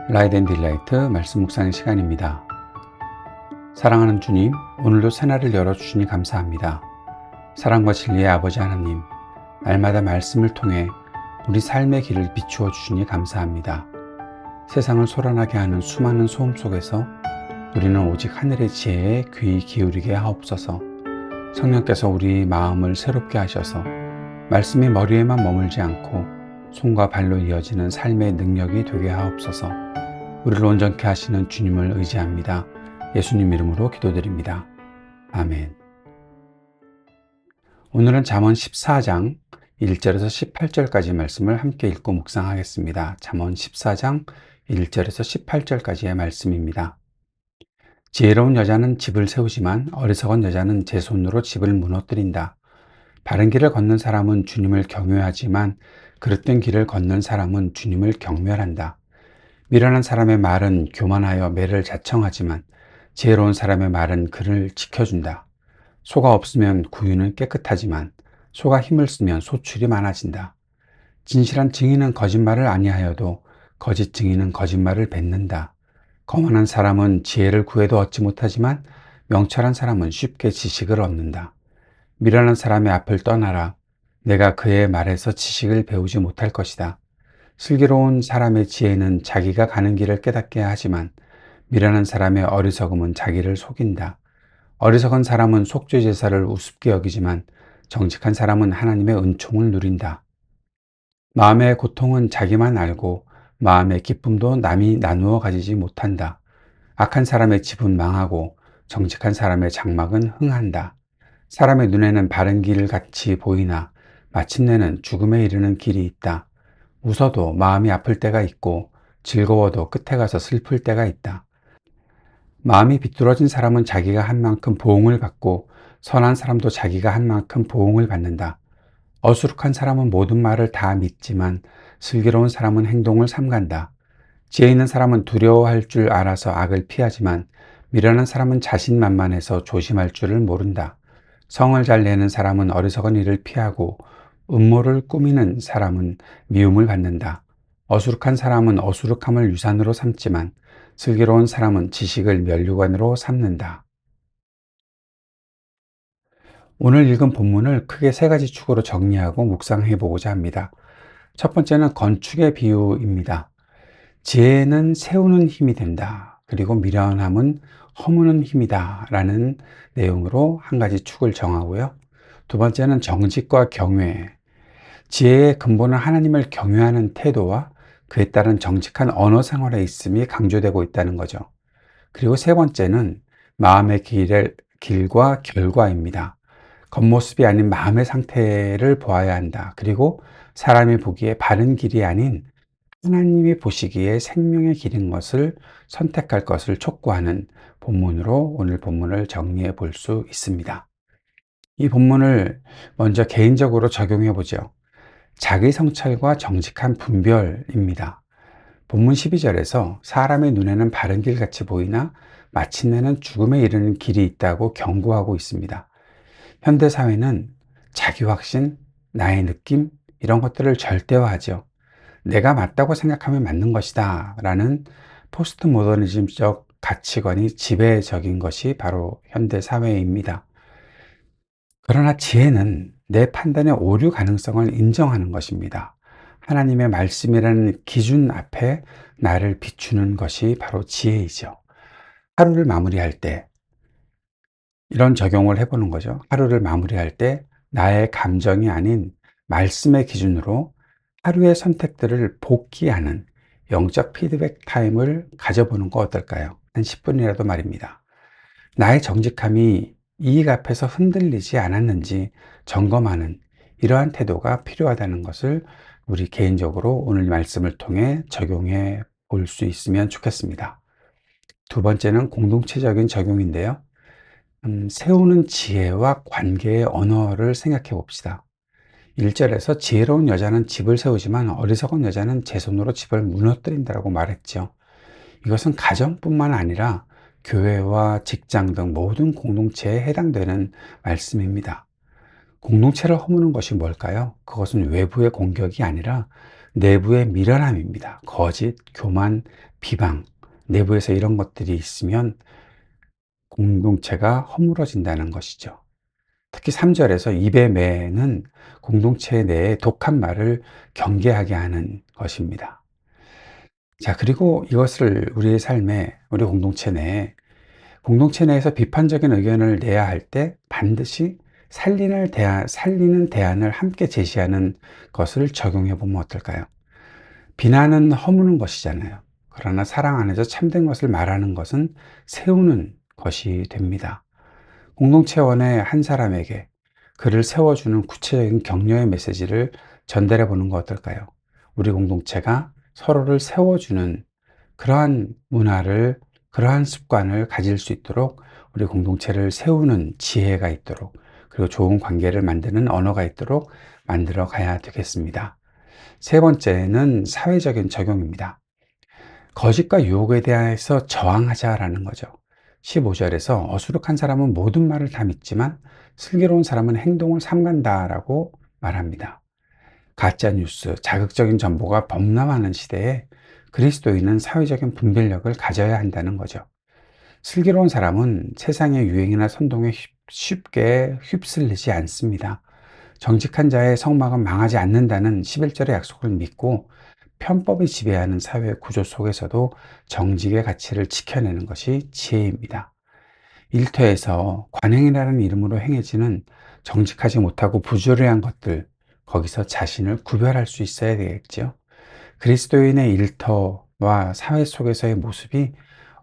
라이트 앤 딜라이트 말씀 묵상의 시간입니다. 사랑하는 주님, 오늘도 새날을 열어주시니 감사합니다. 사랑과 진리의 아버지 하나님, 날마다 말씀을 통해 우리 삶의 길을 비추어 주시니 감사합니다. 세상을 소란하게 하는 수많은 소음 속에서 우리는 오직 하늘의 지혜에 귀 기울이게 하옵소서. 성령께서 우리 마음을 새롭게 하셔서 말씀이 머리에만 머물지 않고 손과 발로 이어지는 삶의 능력이 되게 하옵소서. 우리를 온전케 하시는 주님을 의지합니다. 예수님 이름으로 기도드립니다. 아멘. 오늘은 잠언 14장 1절에서 18절까지 말씀을 함께 읽고 묵상하겠습니다. 잠언 14장 1절에서 18절까지의 말씀입니다. 지혜로운 여자는 집을 세우지만 어리석은 여자는 제 손으로 집을 무너뜨린다. 바른 길을 걷는 사람은 주님을 경외하지만 그릇된 길을 걷는 사람은 주님을 경멸한다. 미련한 사람의 말은 교만하여 매를 자청하지만 지혜로운 사람의 말은 그를 지켜준다. 소가 없으면 구유는 깨끗하지만 소가 힘을 쓰면 소출이 많아진다. 진실한 증인은 거짓말을 아니하여도 거짓 증인은 거짓말을 뱉는다. 거만한 사람은 지혜를 구해도 얻지 못하지만 명철한 사람은 쉽게 지식을 얻는다. 미련한 사람의 앞을 떠나라. 내가 그의 말에서 지식을 배우지 못할 것이다. 슬기로운 사람의 지혜는 자기가 가는 길을 깨닫게 하지만 미련한 사람의 어리석음은 자기를 속인다. 어리석은 사람은 속죄 제사를 우습게 여기지만 정직한 사람은 하나님의 은총을 누린다. 마음의 고통은 자기만 알고 마음의 기쁨도 남이 나누어 가지지 못한다. 악한 사람의 집은 망하고 정직한 사람의 장막은 흥한다. 사람의 눈에는 바른 길 같이 보이나 마침내는 죽음에 이르는 길이 있다. 웃어도 마음이 아플 때가 있고 즐거워도 끝에 가서 슬플 때가 있다. 마음이 비뚤어진 사람은 자기가 한 만큼 보응을 받고 선한 사람도 자기가 한 만큼 보응을 받는다. 어수룩한 사람은 모든 말을 다 믿지만 슬기로운 사람은 행동을 삼간다. 지혜 있는 사람은 두려워할 줄 알아서 악을 피하지만 미련한 사람은 자신만만해서 조심할 줄을 모른다. 성을 잘 내는 사람은 어리석은 일을 피하고 음모를 꾸미는 사람은 미움을 받는다. 어수룩한 사람은 어수룩함을 유산으로 삼지만 슬기로운 사람은 지식을 면류관으로 삼는다. 오늘 읽은 본문을 크게 세 가지 축으로 정리하고 묵상해 보고자 합니다. 첫 번째는 건축의 비유입니다. 지혜는 세우는 힘이 된다. 그리고 미련함은 허무는 힘이다. 라는 내용으로 한 가지 축을 정하고요. 두 번째는 정직과 경외. 지혜의 근본은 하나님을 경외하는 태도와 그에 따른 정직한 언어 생활에 있음이 강조되고 있다는 거죠. 그리고 세 번째는 마음의 길과 결과입니다. 겉모습이 아닌 마음의 상태를 보아야 한다. 그리고 사람이 보기에 바른 길이 아닌 하나님이 보시기에 생명의 길인 것을 선택할 것을 촉구하는 본문으로 오늘 본문을 정리해 볼 수 있습니다. 이 본문을 먼저 개인적으로 적용해 보죠. 자기 성찰과 정직한 분별입니다. 본문 12절에서 사람의 눈에는 바른 길 같이 보이나 마침내는 죽음에 이르는 길이 있다고 경고하고 있습니다. 현대 사회는 자기 확신, 나의 느낌 이런 것들을 절대화하죠. 내가 맞다고 생각하면 맞는 것이다 라는 포스트 모더니즘적 가치관이 지배적인 것이 바로 현대 사회입니다. 그러나 지혜는 내 판단의 오류 가능성을 인정하는 것입니다. 하나님의 말씀이라는 기준 앞에 나를 비추는 것이 바로 지혜이죠. 하루를 마무리할 때 이런 적용을 해보는 거죠. 하루를 마무리할 때 나의 감정이 아닌 말씀의 기준으로 하루의 선택들을 복기하는 영적 피드백 타임을 가져보는 거 어떨까요? 한 10분이라도 말입니다. 나의 정직함이 이익 앞에서 흔들리지 않았는지 점검하는 이러한 태도가 필요하다는 것을 우리 개인적으로 오늘 말씀을 통해 적용해 볼 수 있으면 좋겠습니다. 두 번째는 공동체적인 적용인데요. 세우는 지혜와 관계의 언어를 생각해 봅시다. 1절에서 지혜로운 여자는 집을 세우지만 어리석은 여자는 제 손으로 집을 무너뜨린다고 말했죠. 이것은 가정뿐만 아니라 교회와 직장 등 모든 공동체에 해당되는 말씀입니다. 공동체를 허무는 것이 뭘까요? 그것은 외부의 공격이 아니라 내부의 미련함입니다. 거짓, 교만, 비방, 내부에서 이런 것들이 있으면 공동체가 허물어진다는 것이죠. 특히 3절에서 입의 매는 공동체 내에 독한 말을 경계하게 하는 것입니다. 자, 그리고 이것을 우리의 삶에, 우리 공동체 내에서 비판적인 의견을 내야 할 때 반드시 살리는 대안을 함께 제시하는 것을 적용해 보면 어떨까요? 비난은 허무는 것이잖아요. 그러나 사랑 안에서 참된 것을 말하는 것은 세우는 것이 됩니다. 공동체원의 한 사람에게 그를 세워주는 구체적인 격려의 메시지를 전달해 보는 것 어떨까요? 우리 공동체가 서로를 세워주는 그러한 문화를, 그러한 습관을 가질 수 있도록, 우리 공동체를 세우는 지혜가 있도록, 그리고 좋은 관계를 만드는 언어가 있도록 만들어 가야 되겠습니다. 세 번째는 사회적인 적용입니다. 거짓과 유혹에 대해서 저항하자라는 거죠. 15절에서 어수룩한 사람은 모든 말을 다 믿지만 슬기로운 사람은 행동을 삼간다라고 말합니다. 가짜 뉴스, 자극적인 정보가 범람하는 시대에 그리스도인은 사회적인 분별력을 가져야 한다는 거죠. 슬기로운 사람은 세상의 유행이나 선동에 쉽게 휩쓸리지 않습니다. 정직한 자의 성막은 망하지 않는다는 11절의 약속을 믿고 편법이 지배하는 사회 구조 속에서도 정직의 가치를 지켜내는 것이 지혜입니다. 일터에서 관행이라는 이름으로 행해지는 정직하지 못하고 부조리한 것들, 거기서 자신을 구별할 수 있어야 되겠죠. 그리스도인의 일터와 사회 속에서의 모습이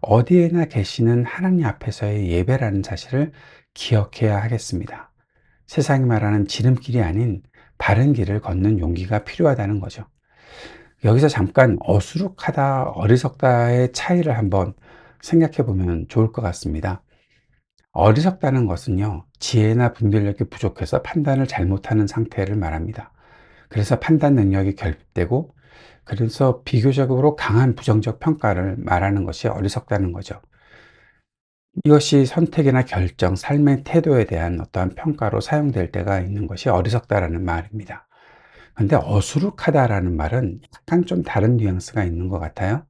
어디에나 계시는 하나님 앞에서의 예배라는 사실을 기억해야 하겠습니다. 세상이 말하는 지름길이 아닌 바른 길을 걷는 용기가 필요하다는 거죠. 여기서 잠깐 어수룩하다, 어리석다의 차이를 한번 생각해 보면 좋을 것 같습니다. 어리석다는 것은요, 지혜나 분별력이 부족해서 판단을 잘못하는 상태를 말합니다. 그래서 판단 능력이 결핍되고, 그래서 비교적으로 강한 부정적 평가를 말하는 것이 어리석다는 거죠. 이것이 선택이나 결정, 삶의 태도에 대한 어떠한 평가로 사용될 때가 있는 것이 어리석다라는 말입니다. 근데 어수룩하다라는 말은 약간 좀 다른 뉘앙스가 있는 것 같아요.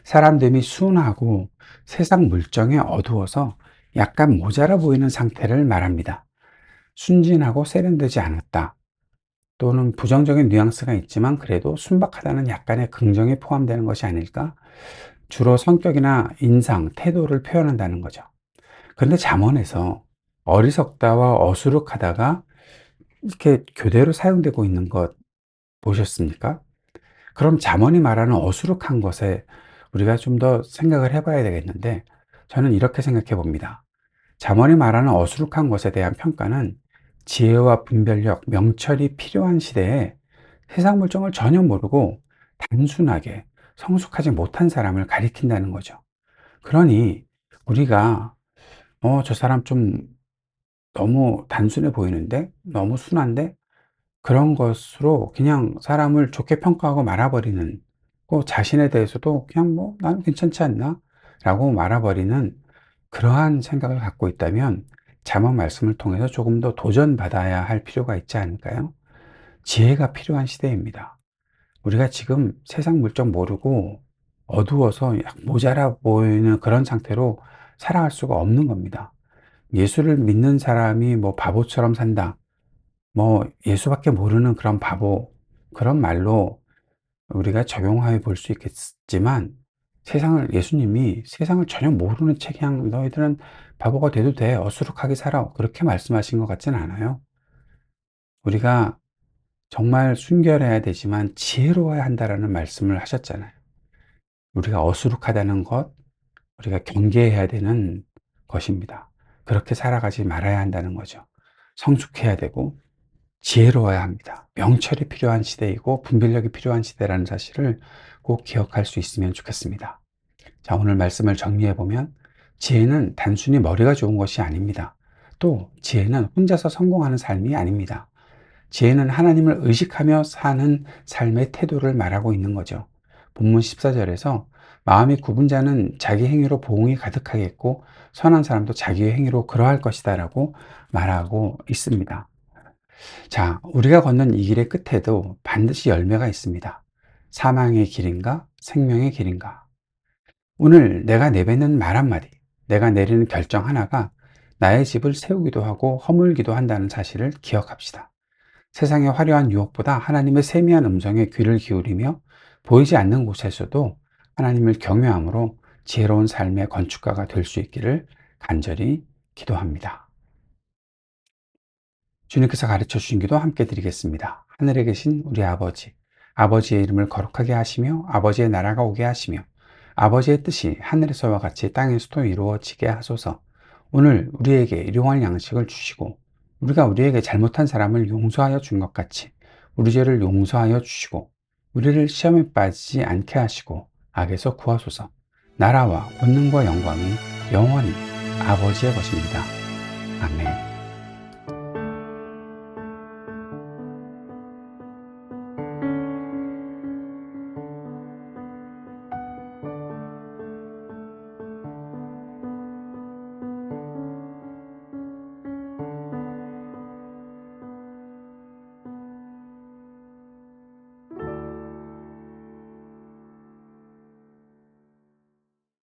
사람됨이 순하고 세상 물정에 어두워서 약간 모자라 보이는 상태를 말합니다. 순진하고 세련되지 않았다. 또는 부정적인 뉘앙스가 있지만 그래도 순박하다는 약간의 긍정이 포함되는 것이 아닐까? 주로 성격이나 인상, 태도를 표현한다는 거죠. 그런데 잠언에서 어리석다와 어수룩하다가 이렇게 교대로 사용되고 있는 것 보셨습니까? 그럼 잠언이 말하는 어수룩한 것에 우리가 좀 더 생각을 해봐야 되겠는데, 저는 이렇게 생각해 봅니다. 잠언이 말하는 어수룩한 것에 대한 평가는 지혜와 분별력, 명철이 필요한 시대에 세상 물정을 전혀 모르고 단순하게 성숙하지 못한 사람을 가리킨다는 거죠. 그러니 우리가 저 사람 좀 너무 단순해 보이는데, 너무 순한데, 그런 것으로 그냥 사람을 좋게 평가하고 말아버리는, 자신에 대해서도 그냥 뭐 나는 괜찮지 않나 라고 말아버리는 그러한 생각을 갖고 있다면 잠언 말씀을 통해서 조금 더 도전받아야 할 필요가 있지 않을까요? 지혜가 필요한 시대입니다. 우리가 지금 세상 물정 모르고 어두워서 약 모자라 보이는 그런 상태로 살아갈 수가 없는 겁니다. 예수를 믿는 사람이 뭐 바보처럼 산다, 뭐 예수밖에 모르는 그런 바보, 그런 말로 우리가 적용해 볼 수 있겠지만, 예수님이 세상을 전혀 모르는 책, 그냥 너희들은 바보가 돼도 돼, 어수룩하게 살아, 그렇게 말씀하신 것 같지는 않아요. 우리가 정말 순결해야 되지만 지혜로워야 한다라는 말씀을 하셨잖아요. 우리가 어수룩하다는 것, 우리가 경계해야 되는 것입니다. 그렇게 살아가지 말아야 한다는 거죠. 성숙해야 되고 지혜로워야 합니다. 명철이 필요한 시대이고 분별력이 필요한 시대라는 사실을 꼭 기억할 수 있으면 좋겠습니다. 자, 오늘 말씀을 정리해 보면 지혜는 단순히 머리가 좋은 것이 아닙니다. 또 지혜는 혼자서 성공하는 삶이 아닙니다. 지혜는 하나님을 의식하며 사는 삶의 태도를 말하고 있는 거죠. 본문 14절에서 마음이 굽은 자는 자기 행위로 보응이 가득하겠고 선한 사람도 자기의 행위로 그러할 것이다 라고 말하고 있습니다. 자, 우리가 걷는 이 길의 끝에도 반드시 열매가 있습니다. 사망의 길인가? 생명의 길인가? 오늘 내가 내뱉는 말 한마디, 내가 내리는 결정 하나가 나의 집을 세우기도 하고 허물기도 한다는 사실을 기억합시다. 세상의 화려한 유혹보다 하나님의 세미한 음성에 귀를 기울이며 보이지 않는 곳에서도 하나님을 경외함으로 지혜로운 삶의 건축가가 될 수 있기를 간절히 기도합니다. 주님께서 가르쳐 주신 기도 함께 드리겠습니다. 하늘에 계신 우리 아버지, 아버지의 이름을 거룩하게 하시며 아버지의 나라가 오게 하시며 아버지의 뜻이 하늘에서와 같이 땅에서도 이루어지게 하소서. 오늘 우리에게 일용할 양식을 주시고 우리가 우리에게 잘못한 사람을 용서하여 준 것 같이 우리 죄를 용서하여 주시고 우리를 시험에 빠지지 않게 하시고 악에서 구하소서. 나라와 권능과 영광이 영원히 아버지의 것입니다. 아멘.